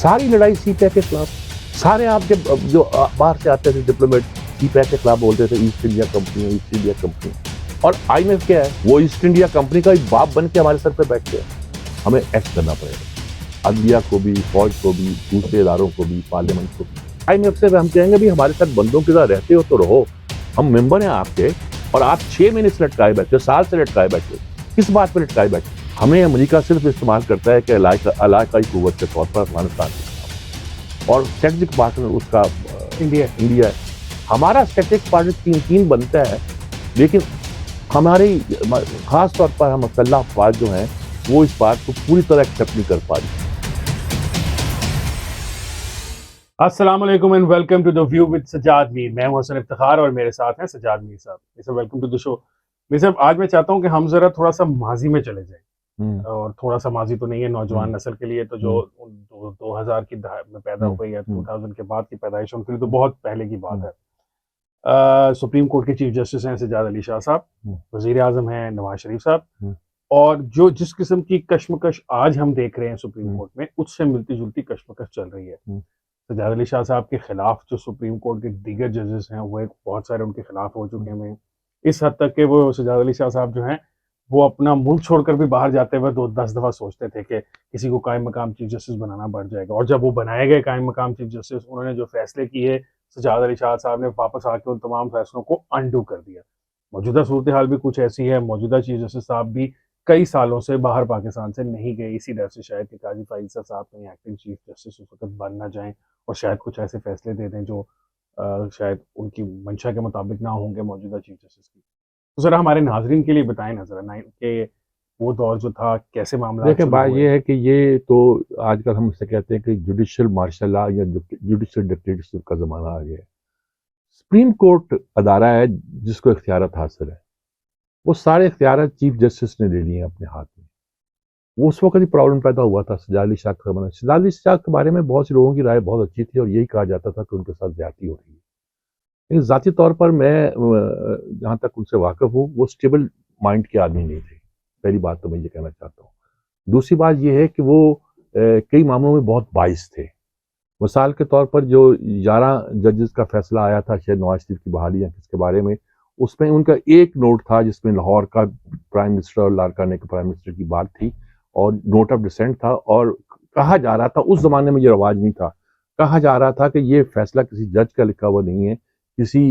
ساری لڑائی سی پیک کے خلاف. سارے آپ جب جو باہر سے آتے تھے ڈپلومیٹ سی پیک کے خلاف بولتے تھے East India company East India company. اور آئی ایم ایف کیا ہے, وہ ایسٹ انڈیا کمپنی کا ایک باپ بن کے ہمارے سر پہ بیٹھتے ہیں. ہمیں ایکٹ کرنا پڑے گا, عدلیہ کو بھی, فوج کو بھی, دوسرے اداروں کو بھی, پارلیمنٹ کو بھی. آئی ایم ایف سے ہم کہیں گے بھی ہمارے ساتھ بندوں کی طرح رہتے ہو تو رہو, ہم ممبر ہیں آپ کے, اور آپ 6 مہینے سے لٹکائے بیٹھے, سال سے لٹکائے بیٹھے. کس بات پہ لٹکائے بیٹھے؟ ہمیں امریکہ صرف استعمال کرتا ہے کہ علاقائی قوت کے طور پر افغانستان کے خلاف, اور اسٹریٹجک پارٹنر اس کا انڈیا ہے. ہمارا اسٹریٹجک پارٹنر تین بنتا ہے, لیکن ہماری خاص طور پر ہم مسلح افواج جو ہیں وہ اس بات کو پوری طرح ایکسیپٹ نہیں کر پا رہی. السلام علیکم and welcome to the view with Sajjad Mir. میں ہوں حسن افتخار اور میرے ساتھ ہیں سجاد میر صاحب. ویلکم ٹو دا شو. میر صاحب, آج میں چاہتا ہوں کہ ہم ذرا تھوڑا سا ماضی میں چلے جائیں, اور تھوڑا سا ماضی تو نہیں ہے نوجوان نسل کے لیے, تو جو 2000 کی دہائی میں پیدا ہو گئی ہے, 2000 کے بعد کی پیدائش, ان کے لیے تو بہت پہلے کی بات ہے. سپریم کورٹ کے چیف جسٹس ہیں سجاد علی شاہ صاحب, وزیر اعظم ہیں نواز شریف صاحب, اور جس قسم کی کشمکش آج ہم دیکھ رہے ہیں سپریم کورٹ میں, اس سے ملتی جلتی کشمکش چل رہی ہے. سجاد علی شاہ صاحب کے خلاف جو سپریم کورٹ کے دیگر ججز ہیں وہ بہت سارے ان کے خلاف ہو چکے ہیں, اس حد تک کہ وہ سجاد علی شاہ صاحب جو ہیں وہ اپنا ملک چھوڑ کر بھی باہر جاتے ہوئے 10 دفعہ سوچتے تھے کہ کسی کو قائم مقام چیف جسٹس بنانا پڑ جائے گا. اور جب وہ بنائے گئے قائم مقام چیف جسٹس, انہوں نے جو فیصلے کیے, سجاد علی شاہ صاحب نے واپس آ کے ان تمام فیصلوں کو انڈو کر دیا. موجودہ صورتحال بھی کچھ ایسی ہے, موجودہ چیف جسٹس صاحب بھی کئی سالوں سے باہر پاکستان سے نہیں گئے, اسی ڈر سے شاید کہ قاضی فائز صاحب کہیں ایکٹنگ چیف جسٹس اس وقت بن نہ جائیں, اور شاید کچھ ایسے فیصلے دے دیں جو شاید ان کی منشا کے مطابق نہ ہوں گے موجودہ چیف جسٹس کی. تو ذرا ہمارے ناظرین کے لیے بتائیں نا ذرا کہ وہ دور جو تھا کیسے معاملات. دیکھیں, بات یہ ہے کہ یہ تو آج کل ہم اسے کہتے ہیں کہ جوڈیشل مارشل لا یا جوڈیشل ڈکٹیٹرشپ کا زمانہ آ گیا ہے. سپریم کورٹ ادارہ ہے جس کو اختیارات حاصل ہے, وہ سارے اختیارات چیف جسٹس نے لے لیے ہیں اپنے ہاتھ میں. وہ اس وقت ہی پرابلم پیدا ہوا تھا سجاد علی شاہ کا بنا. سجاد علی شاہ کے بارے میں بہت سے لوگوں کی رائے بہت اچھی تھی, اور یہی کہا جاتا تھا کہ ان کے ساتھ زیادتی ہو رہی ہے. لیکن ذاتی طور پر میں جہاں تک ان سے واقف ہوں, وہ اسٹیبل مائنڈ کے آدمی نہیں تھے. پہلی بات تو میں یہ کہنا چاہتا ہوں. دوسری بات یہ ہے کہ وہ کئی معاملوں میں بہت باعث تھے. مثال کے طور پر جو 11 ججز کا فیصلہ آیا تھا شاید نواز شریف کی بحالی یا کس کے بارے میں, اس میں ان کا ایک نوٹ تھا جس میں لاہور کا پرائم منسٹر اور لارکانے کے پرائم منسٹر کی بات تھی, اور نوٹ آف ڈسینٹ تھا, اور کہا جا رہا تھا, اس زمانے میں یہ رواج نہیں تھا, کہا جا رہا تھا کہ یہ فیصلہ کسی جج کا لکھا ہوا نہیں ہے, کسی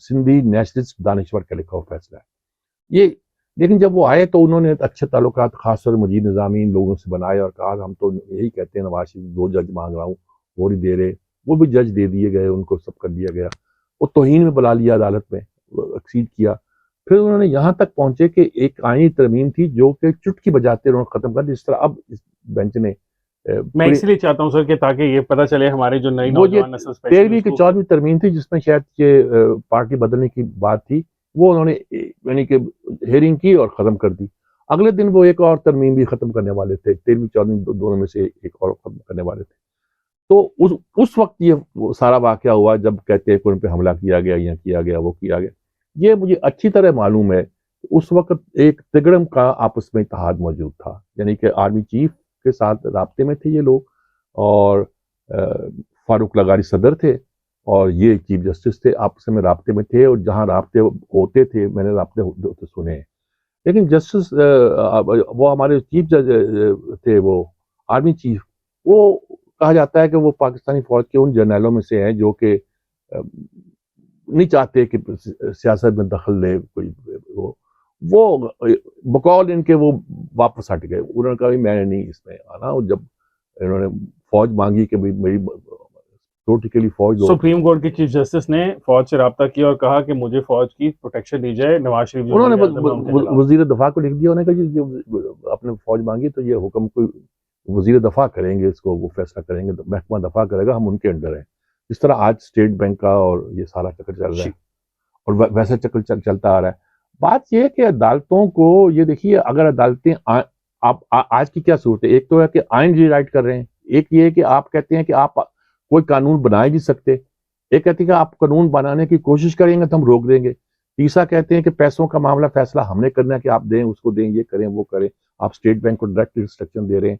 سندھی نیشنلسٹ دانشور کا لکھا ہوا فیصلہ ہے یہ. لیکن جب وہ آئے تو انہوں نے اچھے تعلقات خاص طور مجید نظامی ان لوگوں سے بنائے, اور کہا ہم تو یہی کہتے ہیں نواز شریف 2 جج مانگ رہا ہوں, وہ نہیں دے رہے. وہ بھی جج دے دیے گئے, ان کو سب کر دیا گیا. وہ توہین میں بلا لیا عدالت میں, ایکسیڈ کیا. پھر انہوں نے یہاں تک پہنچے کہ ایک آئینی ترمیم تھی جو کہ چٹکی بجاتے انہوں نے ختم کر دی, جس طرح اب اس بینچ نے. میں اس لیے چاہتا ہوں سر کہ تاکہ یہ پتہ چلے ہمارے جو نئی وہ یہ نوجوان نسل 13ویں کی 14ویں ترمیم تھی جس میں شاید یہ پارٹی بدلنے کی بات تھی, وہ انہوں نے یعنی کہ ہیئرنگ کی اور ختم کر دی. اگلے دن وہ ایک اور ترمیم بھی ختم کرنے والے تھے, 13ویں 14ویں دونوں میں سے ایک اور ختم کرنے والے تھے. تو اس وقت یہ سارا واقعہ ہوا جب کہتے ہیں کہ ان پہ حملہ کیا گیا, یا کیا گیا, وہ کیا گیا. یہ مجھے اچھی طرح معلوم ہے اس وقت ایک تگڑم کا آپس میں اتحاد موجود تھا, یعنی کہ آرمی چیف کے ساتھ رابطے میں تھے یہ لوگ, اور فاروق لغاری صدر تھے, اور یہ چیف جسٹس تھے, آپس میں رابطے میں تھے. اور جہاں رابطے ہوتے تھے, میں نے رابطے ہوتے سنے ہیں. لیکن جسٹس وہ ہمارے چیف جج تھے, وہ آرمی چیف, وہ کہا جاتا ہے کہ وہ پاکستانی فوج کے ان جرنیلوں میں سے ہیں جو کہ نہیں چاہتے کہ سیاست میں دخل لے کوئی. وہ بقول ان کے وہ واپس ہٹ گئے. انہوں نے کہا میں نے نہیں اس میں آنا. اور جب انہوں نے فوج مانگی کہ میری پولیٹیکلی فوج, سپریم کورٹ کے چیف جسٹس نے فوج سے رابطہ کیا اور کہا کہ مجھے فوج کی پروٹیکشن دی جائے. نواز شریف انہوں نے وزیر دفاع کو لکھ دیا, انہوں نے کہا جی اپنے فوج مانگی تو یہ حکم کوئی وزیر دفاع کریں گے, اس کو وہ فیصلہ کریں گے, محکمہ دفاع کرے گا, ہم ان کے انڈر ہیں. اس طرح آج اسٹیٹ بینک کا اور یہ سارا چکر چل رہا ہے, اور ویسا چکر چلتا آ رہا ہے. بات یہ ہے کہ عدالتوں کو یہ دیکھیے, اگر عدالتیں آپ آج کی کیا صورت ہے, ایک تو ہے کہ آئین ری رائٹ کر رہے ہیں, ایک یہ ہے کہ آپ کہتے ہیں کہ آپ کوئی قانون بنا ہی نہیں سکتے, ایک کہتے ہیں کہ آپ قانون بنانے کی کوشش کریں گے تو ہم روک دیں گے, تیسرا کہتے ہیں کہ پیسوں کا معاملہ فیصلہ ہم نے کرنا ہے کہ آپ دیں, اس کو دیں, یہ کریں, وہ کریں, آپ اسٹیٹ بینک کو ڈائریکٹ انسٹرکشن دے رہے ہیں.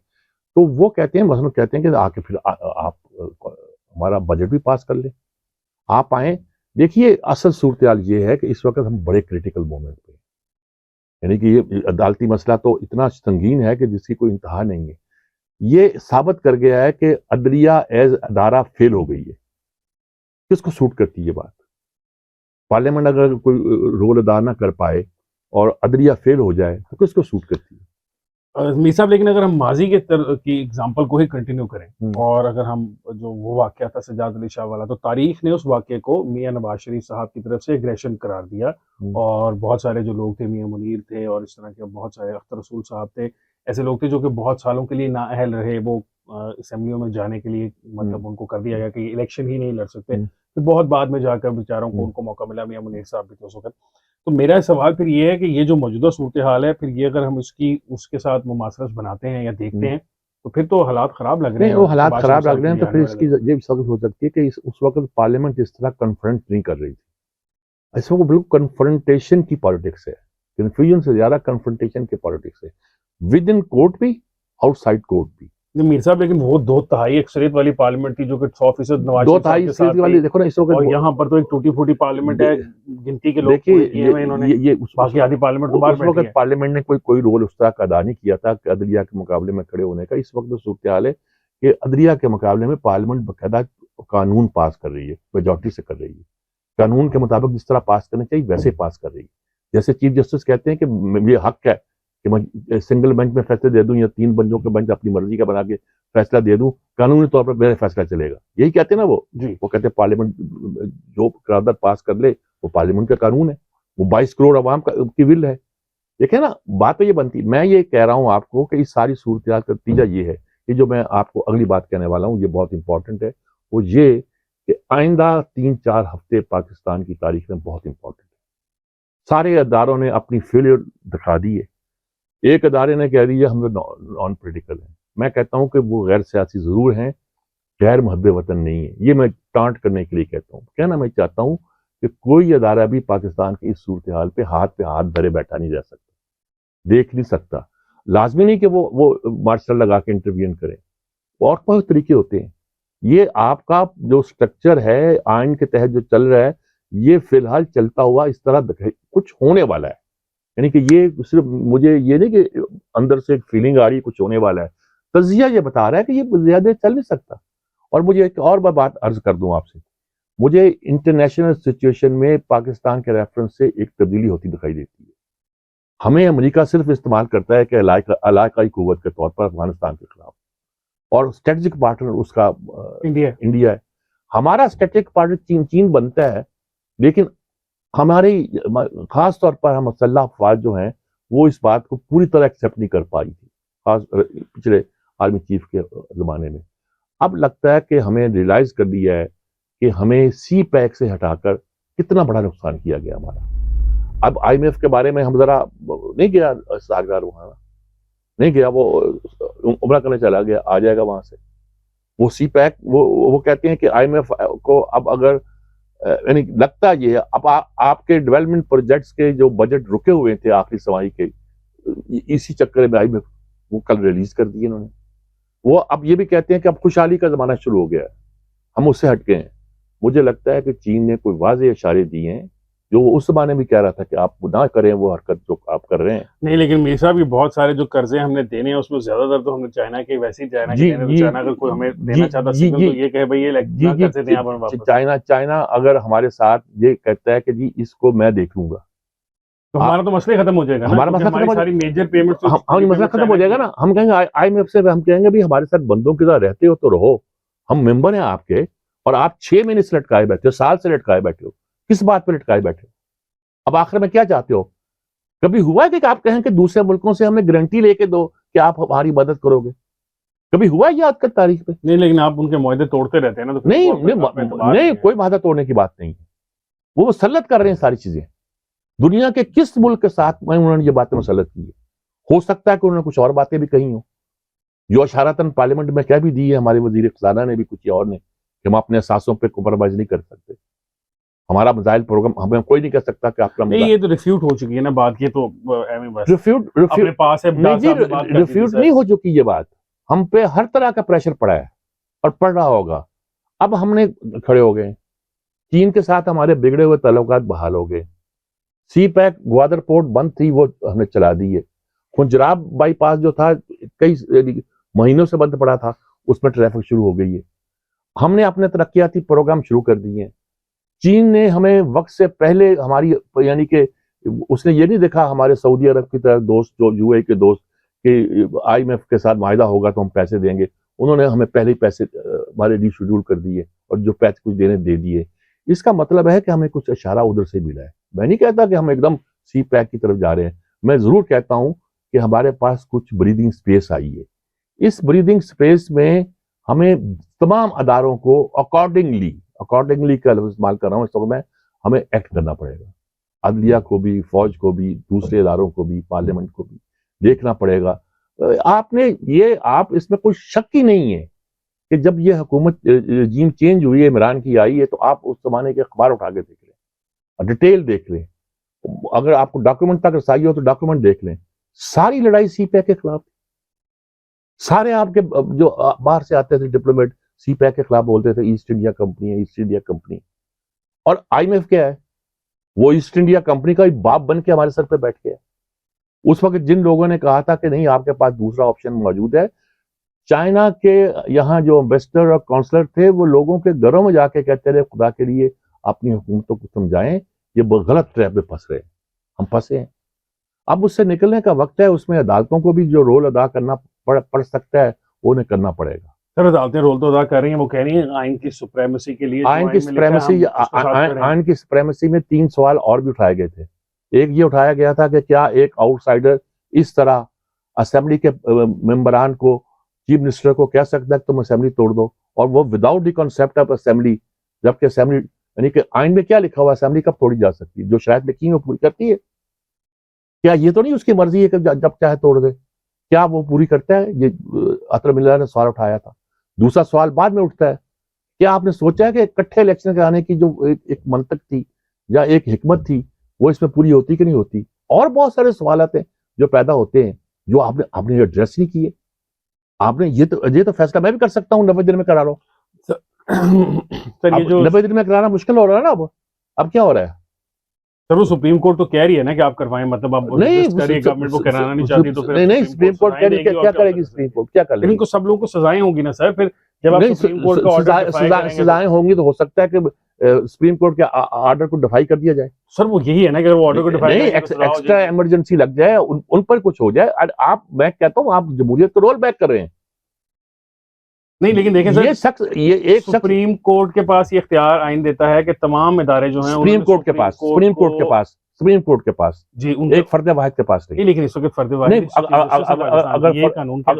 تو وہ کہتے ہیں مثلاً کہتے ہیں کہ آ کے پھر آپ ہمارا بجٹ بھی پاس کر لیں, آپ آئیں. دیکھیے اصل صورتحال یہ ہے کہ اس وقت ہم بڑے کریٹیکل مومنٹ پہ ہیں, یعنی کہ یہ عدالتی مسئلہ تو اتنا سنگین ہے کہ جس کی کوئی انتہا نہیں ہے. یہ ثابت کر گیا ہے کہ عدلیہ ایز ادارہ فیل ہو گئی ہے. کس کو سوٹ کرتی ہے یہ بات؟ پارلیمنٹ اگر کوئی رول ادا نہ کر پائے اور عدلیہ فیل ہو جائے تو کس کو سوٹ کرتی ہے؟ میر صاحب لیکن اگر ہم ماضی کی ایگزامپل کو ہی کنٹینیو کریں اور اگر ہم جو وہ واقعہ تھا سجاد علی شاہ والا, تو تاریخ نے اس واقعے کو میاں نواز شریف صاحب کی طرف سے ایگریشن قرار دیا, اور بہت سارے جو لوگ تھے, میاں منیر تھے اور اس طرح کے بہت سارے, اختر رسول صاحب تھے, ایسے لوگ تھے جو کہ بہت سالوں کے لیے نااہل رہے وہ اسمبلیوں میں جانے کے لیے, مطلب ان کو کر دیا گیا کہ الیکشن ہی نہیں لڑ سکتے. پھر بہت بعد میں جا کر بیچاروں کو ان کو موقع ملا, میاں منیر صاحب بھی تھے اس وقت. تو میرا سوال پھر یہ ہے کہ یہ جو موجودہ صورتحال ہے, پھر یہ اگر ہم اس کے ساتھ مماثلت بناتے ہیں یا دیکھتے ہیں تو پھر تو حالات خراب لگ رہے ہیں. وہ حالات خراب لگ رہے ہیں تو پھر اس کی یہ سبب ہو سکتی ہے کہ اس وقت پارلیمنٹ اس طرح کنفرنٹ نہیں کر رہی تھی. اس وقت بالکل کنفرنٹیشن کی پالیٹکس ہے, کنفیوژن سے زیادہ کنفرنٹیشن کی پالیٹکس ہے, ود ان کورٹ بھی آؤٹ سائڈ کورٹ بھی. میر صاحب لیکن وہ 2/3 اکثریت والی پارلیمنٹ تھی جو کہ 100% نواز شریف صاحب کے ساتھ والی دیکھو نا اس وقت, اور یہاں پر تو ایک ٹوٹی پھوٹی پارلیمنٹ ہے, گنتی کے لوگ پورے کیے ہوئے انہوں نے, باقی آدھی پارلیمنٹ تو باہر بیٹھی ہے. پارلیمنٹ نے کوئی رول اس طرح کا ادا نہیں کیا تھا کہ عدلیہ کے مقابلے میں کھڑے ہونے کا. اس وقت صورتحال ہے کہ عدلیہ کے مقابلے میں پارلیمنٹ باقاعدہ قانون پاس کر رہی ہے, میجورٹی سے کر رہی ہے, قانون کے مطابق جس طرح پاس کرنا چاہیے ویسے پاس کر رہی ہے. جیسے چیف جسٹس کہتے ہیں کہ یہ حق ہے کہ میں سنگل بینچ میں فیصلے دے دوں یا 3 بنچوں کے بینچ اپنی مرضی کا بنا کے فیصلہ دے دوں, قانونی طور پر میرا فیصلہ چلے گا. یہی کہتے ہیں نا وہ وہ کہتے ہیں پارلیمنٹ جو قرارداد پاس کر لے وہ پارلیمنٹ کا قانون ہے, وہ 22 کروڑ عوام کی ول ہے. دیکھیں نا بات تو یہ بنتی. میں یہ کہہ رہا ہوں آپ کو کہ اس ساری صورتحال کا نتیجہ یہ ہے کہ جو میں آپ کو اگلی بات کہنے والا ہوں یہ بہت امپورٹنٹ ہے, وہ یہ کہ آئندہ 3-4 ہفتے پاکستان کی تاریخ میں بہت امپورٹنٹ ہے. سارے اداروں نے اپنی فیلئر دکھا دی ہے. ایک ادارے نے کہہ دیا ہم نان پولیٹیکل ہیں. میں کہتا ہوں کہ وہ غیر سیاسی ضرور ہیں, غیر محب وطن نہیں ہے. یہ میں ٹانٹ کرنے کے لیے کہتا ہوں. کہنا میں چاہتا ہوں کہ کوئی ادارہ بھی پاکستان کی اس صورتحال پہ ہاتھ دھرے بیٹھا نہیں جا سکتا, دیکھ نہیں سکتا. لازمی نہیں کہ وہ مارشل لگا کے انٹروین کریں, اور بہت طریقے ہوتے ہیں. یہ آپ کا جو سٹرکچر ہے آئین کے تحت جو چل رہا ہے, یہ فی الحال چلتا ہوا اس طرح کچھ ہونے والا ہے. یعنی کہ یہ صرف مجھے یہ نہیں کہ اندر سے ایک فیلنگ آ رہی ہے کچھ ہونے والا ہے, تجزیہ یہ بتا رہا ہے کہ یہ زیادہ چل نہیں سکتا. اور مجھے ایک اور بات عرض کر دوں آپ سے, مجھے انٹرنیشنل سچویشن میں پاکستان کے ریفرنس سے ایک تبدیلی ہوتی دکھائی دیتی ہے. ہمیں امریکہ صرف استعمال کرتا ہے کہ علاقائی قوت کے طور پر افغانستان کے خلاف, اور اسٹریٹجک پارٹنر اس کا انڈیا ہے. ہمارا اسٹریٹجک پارٹنر چین بنتا ہے, لیکن ہماری خاص طور پر ہم مسلح افواج جو ہیں وہ اس بات کو پوری طرح ایکسیپٹ نہیں کر پائی تھی, خاص پچھلے آرمی چیف کے زمانے میں. اب لگتا ہے کہ ہمیں ریلائز کر لیا ہے کہ ہمیں سی پیک سے ہٹا کر کتنا بڑا نقصان کیا گیا ہمارا. اب آئی ایم ایف کے بارے میں ہم ذرا نہیں گیا ساگرار, وہاں نہیں گیا, وہ عمرہ کرنے چلا گیا, آ جائے گا وہاں سے. وہ سی پیک وہ کہتے ہیں کہ آئی ایم ایف کو اب اگر یعنی لگتا یہ ہے اب آپ کے ڈیولپمنٹ پروجیکٹس کے جو بجٹ رکے ہوئے تھے آخری سمائی کے, اسی چکر میں آئی ایم ایف وہ کل ریلیز کر دیے انہوں نے. وہ اب یہ بھی کہتے ہیں کہ اب خوشحالی کا زمانہ شروع ہو گیا ہے, ہم اس سے ہٹ گئے ہیں. مجھے لگتا ہے کہ چین نے کوئی واضح اشارے دیے ہیں جو وہ اس زمانے بھی کہہ رہا تھا کہ آپ نہ کریں وہ حرکت جو آپ کر رہے ہیں. نہیں لیکن میر صاحب یہ بہت سارے جو قرضے ہم نے دینے ہیں اس میں زیادہ تر تو ہم نے چائنا کے ویسے ہی چائنا کے دینے, تو چائنا اگر کوئی ہمیں دینا چاہتا سگنل تو یہ کہے بھائی یہ قرضے دیں آپ واپس. چائنا اگر ہمارے ساتھ یہ کہتا ہے کہ جی اس کو میں دیکھ لوں گا, تو ہمارا تو مسئلہ ختم ہو جائے گا. ہمارا مسئلہ ختم ہو ساری میجر پیمنٹ مسئلہ ختم ہو جائے گا نا. ہم کہیں گے آئی ایم ایف سے, ہم کہیں گے بھی ہمارے ساتھ بندوں کی طرح رہتے ہو تو رہو, ہم ممبر ہیں آپ کے, اور آپ 6 مہینے سے لٹکائے بیٹھے ہو, سال سے لٹکائے بیٹھے ہو, کس بات پہ لٹکائے بیٹھے ہو؟ اب آخر میں کیا چاہتے ہو؟ کبھی ہوا ہے کہ آپ کہیں کہ دوسرے ملکوں سے ہمیں گارنٹی لے کے دو کہ آپ ہماری مدد کرو گے؟ کبھی ہوا ہے یہ آج کل تاریخ پہ؟ نہیں, لیکن آپ ان کے معاہدے توڑتے رہتے ہیں نا. نہیں, کوئی معاہدہ توڑنے کی بات نہیں ہے. وہ مسلط کر رہے ہیں ساری چیزیں. دنیا کے کس ملک کے ساتھ میں انہوں نے یہ باتیں مسلط کی ہے؟ ہو سکتا ہے کہ انہوں نے کچھ اور باتیں بھی کہی ہوں, جو اشارتاً پارلیمنٹ میں کہہ بھی دی ہے ہمارے وزیر خزانہ نے بھی, کچھ اور نے, کہ ہم اپنے احساسوں پہ کمپرومائز نہیں کر سکتے. ہمارا میزائل پروگرام ہمیں کوئی نہیں کہہ سکتا کہ آپ کا نہیں, یہ تو ریفیوٹ ہو چکی ہے نا بات. یہ تو ریفیوٹ نہیں ہو چکی یہ بات. ہم پہ ہر طرح کا پریشر پڑا ہے اور پڑ رہا ہوگا. اب ہم نے کھڑے ہو گئے, چین کے ساتھ ہمارے بگڑے ہوئے تعلقات بحال ہو گئے, سی پیک گوادر پورٹ بند تھی وہ ہم نے چلا دی ہے, خنجراب بائی پاس جو تھا کئی مہینوں سے بند پڑا تھا, اس میں ٹریفک شروع ہو گئی ہے. ہم نے اپنے ترقیاتی پروگرام شروع کر دیے ہیں. چین نے ہمیں وقت سے پہلے ہماری یعنی کہ اس نے یہ نہیں دیکھا ہمارے سعودی عرب کی طرح دوست جو یو اے کے دوست کہ آئی ایم ایف کے ساتھ معاہدہ ہوگا تو ہم پیسے دیں گے. انہوں نے ہمیں پہلے ہی پیسے ہمارے ری شیڈول کر دیے اور جو پیسے کچھ دینے دے دیے. اس کا مطلب ہے کہ ہمیں کچھ اشارہ ادھر سے ملا ہے. میں نہیں کہتا کہ ہم ایک دم سی پیک کی طرف جا رہے ہیں, میں ضرور کہتا ہوں کہ ہمارے پاس کچھ بریدنگ سپیس آئی ہے. اس بریدنگ سپیس میں ہمیں تمام اداروں کو اکارڈنگلی کا لفظ استعمال کر رہا ہوں اس وقت میں, ہمیں ایکٹ کرنا پڑے گا. عدلیہ کو بھی, فوج کو بھی, دوسرے اداروں کو بھی, پارلیمنٹ کو بھی دیکھنا پڑے گا. آپ اس میں کوئی شک ہی نہیں ہے کہ جب یہ حکومت رجیم چینج ہوئی ہے, عمران کی آئی ہے, تو آپ اس زمانے کے اخبار اٹھا کے دیکھ لیں اور ڈیٹیل دیکھ لیں. اگر آپ کو ڈاکومنٹ تک رسائی ہو تو ڈاکومنٹ دیکھ لیں. ساری لڑائی سی پیک کے خلاف, سارے آپ کے جو باہر سے آتے تھے ڈپلومیٹ سی پیک کے خلاف بولتے تھے ایسٹ انڈیا کمپنی ہے, ایسٹ انڈیا کمپنی. اور آئی ایم ایف کیا ہے, وہ ایسٹ انڈیا کمپنی کا باپ بن کے ہمارے سر پہ بیٹھ گیا. اس وقت جن لوگوں نے کہا تھا کہ نہیں آپ کے پاس دوسرا آپشن موجود ہے, چائنا کے یہاں جو امبیسڈر اور کونسلر تھے وہ لوگوں کے گھروں میں جا کے کہتے رہے خدا کے لیے اپنی حکومتوں کو سمجھائیں, یہ غلط ٹریپ میں پھنس رہے ہیں, ہم پھنسے ہیں. اب اس سے نکلنے کا وقت ہے. اس میں عدالتوں کو بھی جو رول ادا کرنا پڑ سکتا ہے وہ انہیں کرنا پڑے گا. سر عدالتیں رول تو ادا کر رہی ہیں, وہ کہہ رہی ہیں آئین کی سپریمیسی کے لیے, آئین کی سپریمیسی میں 3 سوال اور بھی اٹھائے گئے تھے. ایک یہ اٹھایا گیا تھا کہ کیا ایک آؤٹ سائڈر اس طرح اسمبلی کے ممبران کو, چیف منسٹر کو کہہ سکتا ہے کہ تم اسمبلی توڑ دو, اور وہ without the concept of assembly, جبکہ اسمبلی یعنی کہ آئین میں کیا لکھا ہوا اسمبلی کب توڑی جا سکتی ہے, جو شاید لکھی وہ پوری کرتی ہے. کیا یہ تو نہیں اس کی مرضی ہے کہ جب چاہے توڑ دے, کیا وہ پوری کرتا ہے؟ یہ اطہر اللہ نے سوال اٹھایا تھا. دوسرا سوال بعد میں اٹھتا ہے, کیا آپ نے سوچا ہے کہ اکٹھے الیکشن کرانے کی جو ایک منطق تھی یا ایک حکمت تھی وہ اس میں پوری ہوتی کہ نہیں ہوتی؟ اور بہت سارے سوالات ہیں جو پیدا ہوتے ہیں جو آپ نے ایڈریس نہیں کیے. آپ نے یہ تو فیصلہ میں بھی کر سکتا ہوں 90 دن میں کرا لو. سر یہ جو 90 دن میں کرانا مشکل ہو رہا ہے نا. اب کیا ہو رہا ہے سر, وہ سپریم کورٹ تو کہہ رہی ہے نا کہ آپ کروائیں, مطلب آپ گورنمنٹ کو کرانا نہیں چاہتی تو پھر نہیں سپریم کورٹ کیا کرے گی؟ سپریم کورٹ کیا کر لے گی؟ سب لوگوں کو سزائیں ہوں گی نا سر, پھر جب آپ سپریم کورٹ کا آرڈر سزائیں ہوں گی تو ہو سکتا ہے کہ سپریم کورٹ کے آرڈر کو ڈیفائی کر دیا جائے. سر وہ یہی ہے نا کہ وہ آرڈر کو ڈیفائی نہیں, ایکسٹرا ایمرجنسی لگ جائے, ان پر کچھ ہو جائے. میں کہتا ہوں آپ جمہوریت کو رول بیک کر رہے ہیں. نہیں لیکن دیکھیں سر, یہ شخص سپریم کورٹ کے پاس یہ اختیار آئین دیتا ہے کہ تمام ادارے جو ہیں سپریم کورٹ کے پاس جی ایک فرد واحد کے پاس نہیں. لیکن اس وقت فرد واحد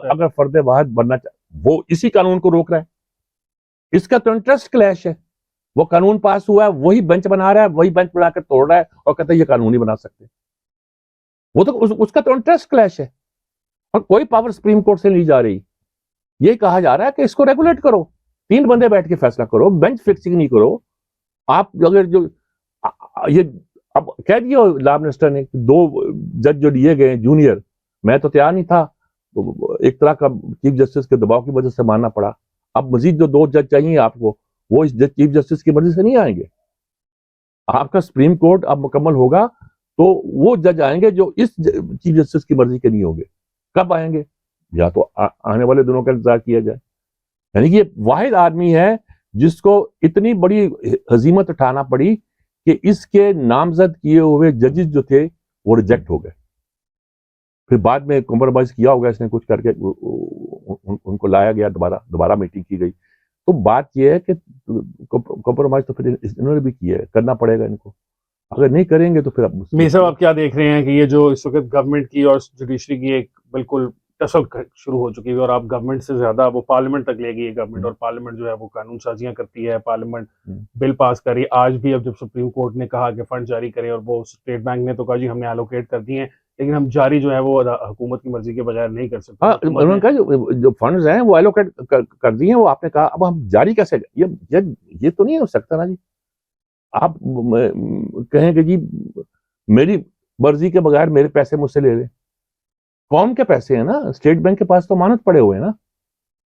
اگر فرد واحد بننا وہ اسی قانون کو روک رہا ہے. اس کا تو انٹرسٹ کلیش ہے. وہ قانون پاس ہوا ہے, وہی بینچ بنا رہا ہے, وہی بینچ بنا کر توڑ رہا ہے اور کہتا ہے یہ قانون نہیں بنا سکتے. وہ تو اس کا تو انٹرسٹ کلیش ہے, اور کوئی پاور سپریم کورٹ سے نہیں جا رہی. یہ کہا جا رہا ہے کہ اس کو ریگولیٹ کرو, 3 بندے بیٹھ کے فیصلہ کرو, بینچ فکسنگ نہیں کرو. آپ اگر جو یہ اب کہہ دیا لا منسٹر نے 2 جج جو لیے گئے جونیئر, میں تو تیار نہیں تھا, ایک طرح کا چیف جسٹس کے دباؤ کی وجہ سے ماننا پڑا. اب مزید جو 2 جج چاہیے آپ کو, وہ اس چیف جسٹس کی مرضی سے نہیں آئیں گے. آپ کا سپریم کورٹ اب مکمل ہوگا تو وہ جج آئیں گے جو اس چیف جسٹس کی مرضی کے نہیں ہوں گے. کب آئیں گے؟ یا تو آنے والے دنوں کا انتظار کیا جائے. یعنی کہ یہ واحد آدمی ہے جس کو اتنی بڑی ہزیمت اٹھانا پڑی کہ اس کے نامزد کیے ہوئے ججز جو تھے وہ ریجیکٹ ہو گئے. پھر بعد میں کمپرومائز کیا ہوگا اس نے کچھ کر کے, ان کو لایا گیا, دوبارہ میٹنگ کی گئی. تو بات یہ ہے کہ کمپرومائز تو پھر انہوں نے بھی کیا ہے, کرنا پڑے گا ان کو. اگر نہیں کریں گے تو پھر میر صاحب آپ کیا دیکھ رہے ہیں کہ یہ جو اس وقت گورنمنٹ کی اور جوڈیشری کی ایک بالکل ٹسل شروع ہو چکی ہے, اور آپ گورنمنٹ سے زیادہ وہ پارلیمنٹ تک لے گئی ہے گورنمنٹ, اور پارلیمنٹ جو ہے وہ قانون سازیاں کرتی ہے, پارلیمنٹ بل پاس کر رہی ہے. آج بھی اب جب سپریم کورٹ نے کہا کہ فنڈ جاری کریں, اور وہ اسٹیٹ بینک نے تو کہا جی ہم نے الوکیٹ کر دیے ہیں, لیکن ہم جاری جو ہے وہ حکومت کی مرضی کے بغیر نہیں کر سکتے. انہوں نے کہا جو فنڈز ہیں وہ الوکیٹ کر دیے ہیں, وہ آپ نے کہا اب ہم جاری کیسے, یہ تو نہیں ہو سکتا نا جی. آپ کہیں کہ جی میری مرضی کے بغیر میرے پیسے مجھ سے لے لیں. قوم کے پیسے ہیں نا, اسٹیٹ بینک کے پاس تو امانت پڑے ہوئے ہیں نا.